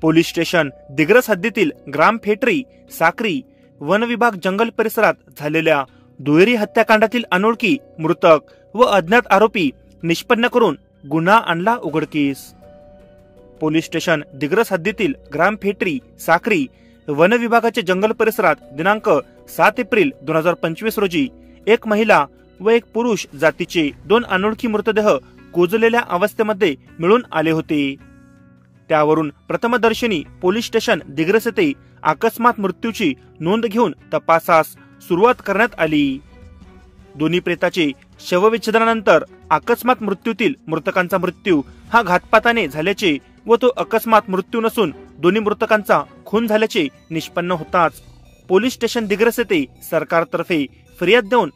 Police station Digras हद्दीतील ग्राम Fetri Sakri one विभाग जंगल परिसरात झालेल्या दुहेरी हत्याकांडातील अनोळखी मृतक व अज्ञात आरोपी निष्पन्न करून गुन्हा आणला उघडकीस। पोलीस स्टेशन दिग्रस हद्दीतील ग्राम फेटरी साक्री वन विभागाच्या जंगल परिसरात दिनांक 7 एप्रिल 2025 रोजी एक महिला व एक पुरुष जातीचे 2 अनोळखी मृतदेह कुजलेल्या अवस्थेमध्ये मिळून आले होते। त्यावरून प्रथमदर्शनी पोलीस स्टेशन दिग्रस येथे अकस्मात मृत्यूची नोंद घेऊन तपासास सुरुवात करण्यात आली। दोन्ही प्रेताचे शवविच्छेदनानंतर अकस्मात मृत्यूतील मृतकांचा मृत्यू हा घातपाताने झाल्याचे व तो अकस्मात मृत्यू नसून दोन्ही मृतकांचा खून झाल्याचे निष्पन्न होताच पोलीस स्टेशन दिग्रस येथे सरकारतर्फे फिर्याद देऊन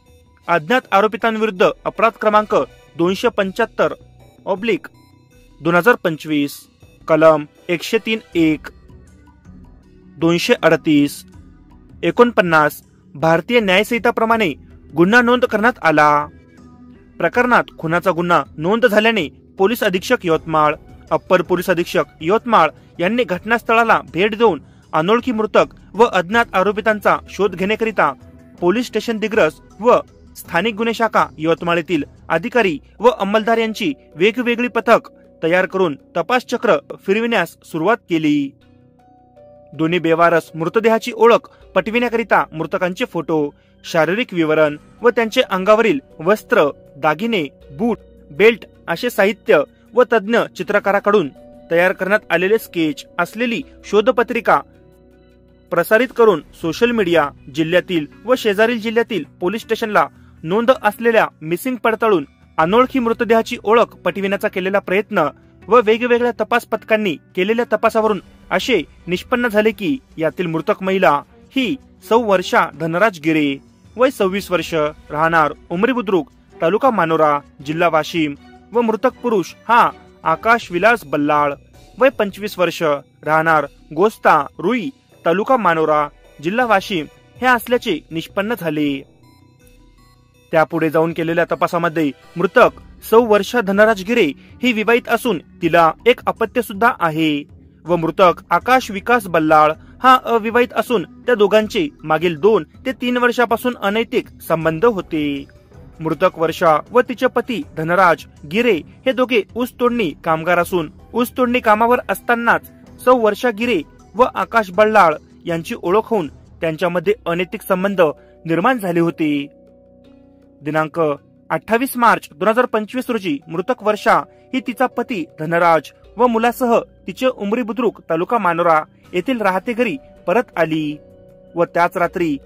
अज्ञात आरोपितांविरुद्ध अपराध क्रमांक 275/2025 कलम 103(1) 238 49 भारतीय न्यायसंहिताप्रमाणे गुन्हा नोंद करण्यात आला। प्रकरणात खुनाचा गुन्हा नोंद झाल्याने पोलीस अधीक्षक यवतमाळ अप्पर पोलीस अधीक्षक यवतमाळ यांनी घटनास्थळाला भेट देऊन अनोळखी मृतक व अज्ञात आरोपितांचा शोध घेण्याकरिता पोलीस स्टेशन दिग्रस व स्थानिक गुन्हे शाखा यवतमाळ येथील अधिकारी व अंमलदार यांची वेगवेगळी पथक तयार करून तपास चक्र फिरविण्यास सुरुवात केली। दोन्ही बेवारस मृतदेहाची ओळख पटविण्याकरिता मृतकांचे फोटो, शारीरिक विवरण व त्यांचे अंगावरील वस्त्र, दागिने, बूट, बेल्ट असे साहित्य व तज्ञ चित्रकाराकडून तयार करण्यात आलेले स्केच असलेली शोधपत्रिका प्रसारित करून सोशल मीडिया जिल्ह्यातील व शेजारील जिल्ह्यातील पोलीस स्टेशनला नोंद असलेल्या मिसिंग पडताळून अनोळखी मृतदेहाची ओळख पटविण्याचा केलेला प्रयत्न व वेगवेगळ्या तपास पथकांनी केलेल्या तपासावरून असे निष्पन्न झाले की यातील मृतक महिला ही सौ वर्षा धनराज गिरे वय 26 वर्ष राहणार उमरी बुद्रुक तालुका मानोरा जिल्हा वाशिम व मृतक पुरुष हा आकाश विलास बल्लाळ वय 25 वर्ष राहणार गोस्ता रुई तालुका मानोरा जिल्हा वाशिम हे असल्याचे निष्पन्न झाले। त्यापुढे जाऊन केलेल्या तपासामध्ये मृतक सौ वर्षा धनराज गिरे ही विवाहित असून तिला एक अपत्य सुद्धा आहे व मृतक आकाश विकास बल्लाळ हा अविवाहित असून त्या दोघांचे मागील 2 ते 3 वर्षापासून अनैतिक संबंध होते। मृतक वर्षा व तिचे पती धनराज गिरे हे दोघे ऊस तोडणी कामगार असून ऊस तोडणी कामावर असतानाच सौ वर्षा गिरे व आकाश बल्लाळ यांची ओळख होऊन त्यांच्यामध्ये अनैतिक संबंध निर्माण झाले होते। दिनांक 28 मार्च 2025 रोजी मृतक वर्षा ही तिचा पती धनराज व मुलासह तिचे उमरी बुद्रुक तालुका मानोरा येथील राहते घरी परत आली व त्याच रात्री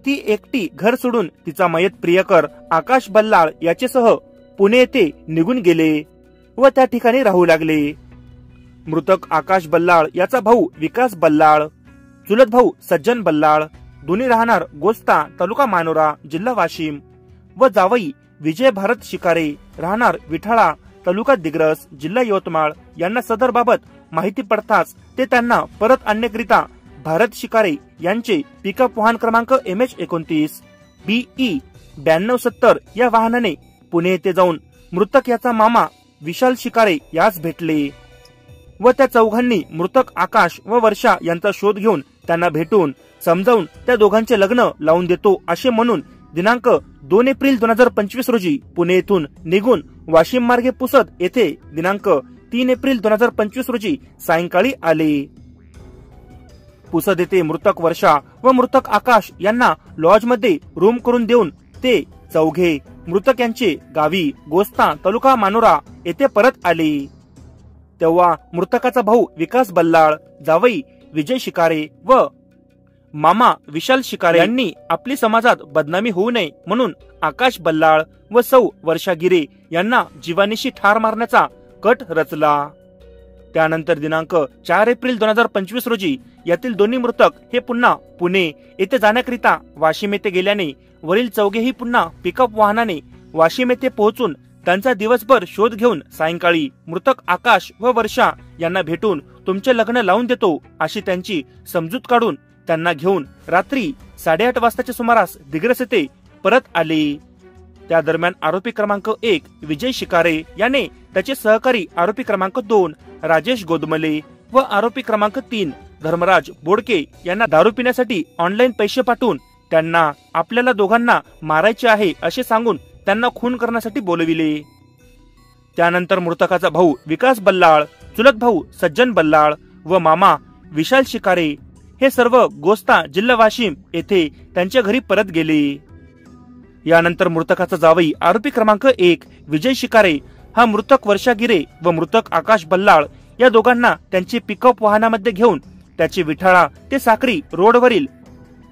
ती एकटी घर सोडून तिचा मयत प्रियकर आकाश बल्लाळ याचेसह पुणे येथे निघून गेले व त्या ठिकाणी राहू लागले। मृतक आकाश बल्लाळ याचा भाऊ विकास बल्लाळ, चुलत भाऊ सज्जन बल्लाळ दोन्ही राहणार गोस्ता तालुका मानोरा जिल्हा वाशिम व जावई विजय भारत शिकारे राहणार विठाळा तालुका दिग्रस जिल्हा यवतमाळ यांना सदर बाबत माहिती पडताच ते त्यांना परत आणण्याकरिता भारत शिकारे यांचे पिकअप वाहन क्रमांक MH29 BE 9270 या वाहनाने पुणे येथे जाऊन मृतक याचा मामा विशाल शिकारे यास भेटले व त्या चौघांनी मृतक आकाश व वर्षा यांचा शोध घेऊन त्यांना भेटून समजावून त्या दोघांचे लग्न लावून देतो असे म्हणून दिनांक 2 एप्रिल 2025 रोजी पुणे येथून निघून वाशिम मार्गे पुसद येथे दिनांक 3 एप्रिल 2025 रोजी सायंकाळी आले। पुसद येथे मृतक वर्षा व मृतक आकाश यांना लॉज मध्ये रूम करून देऊन ते चौघे मृतक यांचे गावी गोस्ता तालुका मानोरा येथे परत आले। तेव्हा मृतकाचा भाऊ विकास बल्लाळ, जावई विजय शिकारे व मामा विशाल शिकारे यांनी आपली समाजात बदनामी होऊ नये म्हणून आकाश बल्लाळ व सौ वर्षा गिरे यांना जीवानीशी ठार मारण्याचा कट रचला। त्यानंतर दिनांक 4 एप्रिल 2025 रोजी यातील दोन्ही मृतक हे पुन्हा पुणे येथे जाण्याकरिता वाशिम येथे गेल्याने वरील चौघेही पुन्हा पिकअप वाहनाने वाशिम येथे पोहोचून त्यांचा दिवसभर शोध घेऊन सायंकाळी मृतक आकाश व वर्षा यांना भेटून तुमचे लग्न लावून देतो अशी त्यांची समजूत काढून त्यांना घेऊन रात्री 8:30 वाजताच्या सुमारास दिग्रस येथे परत आले। त्या दरम्यान आरोपी क्रमांक 1 विजय शिकारे याने त्याचे सहकारी आरोपी क्रमांक 2 राजेश गोदमले व आरोपी क्रमांक 3 धर्मराज बोडके यांना दारू पिण्यासाठी ऑनलाईन पैसे पाठवून त्यांना आपल्याला दोघांना मारायचे आहे असे सांगून त्यांना खून करण्यासाठी बोलविले। त्यानंतर मृतकाचा भाऊ विकास बल्लाळ, चुलत भाऊ सज्जन बल्लाळ व मामा विशाल शिकारे हे सर्व गोस्ता जिल्हा वाशिम येथे त्यांच्या घरी परत गेले। यानंतर मृतकाचा जावई आरोपी क्रमांक 1 विजय शिकारे हा मृतक वर्षा गिरे व मृतक आकाश बल्लाळ या दोघांना त्यांचे पिकअप वाहनामध्ये घेऊन त्याचे विठाळा ते साक्री रोडवरील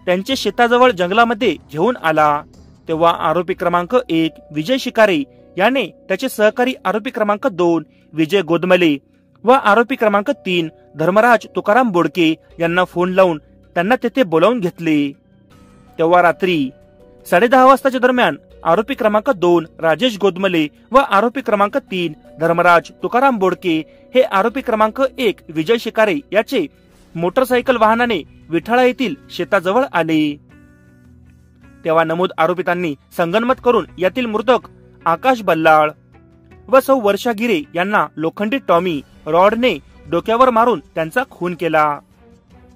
त्यांचे शेताजवळ जंगलामध्ये घेऊन आला। तेव्हा आरोपी क्रमांक 1 विजय शिकारे याने त्याचे सहकारी आरोपी क्रमांक 2 विजय गोदमले व आरोपी क्रमांक 3 धर्मराज तुकाराम बोडके यांना फोन लावून त्यांना तेथे बोलावून घेतले। तेव्हा रात्री 10:30 वाजताच्या दरम्यान आरोपी क्रमांक 2 राजेश गोदमले व आरोपी क्रमांक 3 धर्मराज तुकाराम बोडके हे आरोपी क्रमांक 1 विजय शिकारे याचे मोटरसायकल वाहनाने विठाळा येथील शेताजवळ आले। तेव्हा नमूद आरोपितांनी संगनमत करून यातील मृतक आकाश बल्लाळ व सौ वर्षा गिरे यांना लोखंडी टॉमी रॉडने डोक्यावर मारून त्यांचा खून केला।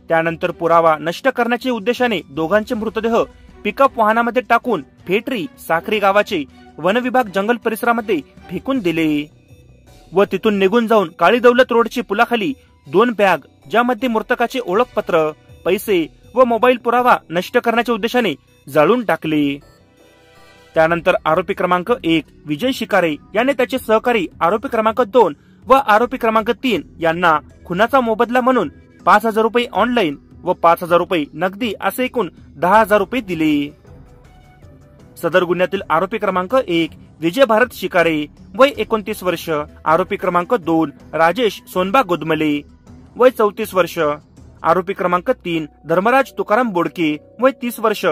त्यानंतर पुरावा नष्ट करण्याच्या उद्देशाने दोघांचे मृतदेह पिकअप वाहनामध्ये टाकून फेटरी साखरी गावाचे वनविभाग जंगल परिसरामध्ये फेकून दिले व तिथून निघून जाऊन काळी दौलत रोडची पुलाखाली 2 बॅग ज्यामध्ये मृतकाचे ओळखपत्र, पैसे व मोबाईल पुरावा नष्ट करण्याच्या उद्देशाने जाळून टाकले। त्यानंतर आरोपी क्रमांक 1 विजय शिकारे याने त्याचे सहकारी आरोपी क्रमांक 2 व आरोपी क्रमांक 3 यांना खुनाचा मोबदला म्हणून 5,000 रुपये ऑनलाईन व 5,000 रुपये नगदी असे एकूण 10,000 रुपये दिले। सदर गुन्ह्यातील आरोपी क्रमांक 1 विजय भारत शिकारे वय 29 वर्ष, आरोपी क्रमांक 2 राजेश सोनबा गोदमले वय 34 वर्ष, आरोपी क्रमांक 3 धर्मराज तुकाराम बोडके वय 30 वर्ष,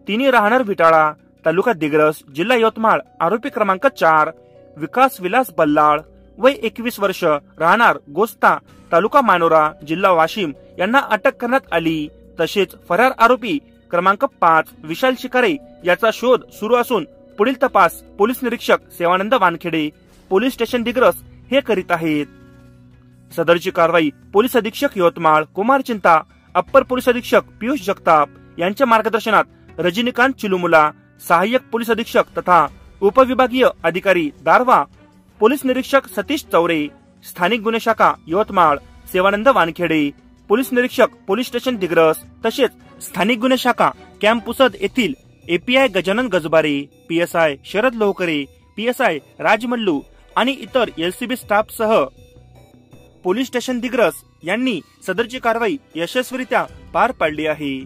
तिन्ही राहणार विटाळा तालुका दिग्रस जिल्हा यवतमाळ, आरोपी क्रमांक 4 विकास विलास बल्लाळ वय 21 वर्ष, राहणार गोस्ता तालुका मानोरा जिल्हा वाशिम यांना अटक करण्यात आली। तसेच फरार आरोपी क्रमांक 5 विशाल शिकारे याचा शोध सुरू असून पुढील तपास पोलीस निरीक्षक सेवानंद वानखेडे पोलीस स्टेशन दिग्रस हे करीत आहेत। सदरची कारवाई पोलीस अधीक्षक यवतमाळ कुमार चिंता, अप्पर पोलीस अधीक्षक पियुष जगताप यांच्या मार्गदर्शनात रजनीकांत चिलुमुला, सहाय्यक पोलीस अधीक्षक तथा उपविभागीय अधिकारी दारवा, पोलीस निरीक्षक सतीश चौरे, स्थानिक गुन्हे शाखा यवतमाळ सेवानंद वानखेडे, पोलीस निरीक्षक पोलीस स्टेशन दिग्रस तसेच स्थानिक गुन्हे शाखा कॅम्प पुसद येथील API Gajanan Gajbare, PSI Sharad Lohkare, PSI Rajmallu आणि इतर एलसीबी स्टाफ सह पोलीस स्टेशन दिग्रस यांनी सदरची कारवाई यशस्वीरित्या पार पाडली आहे।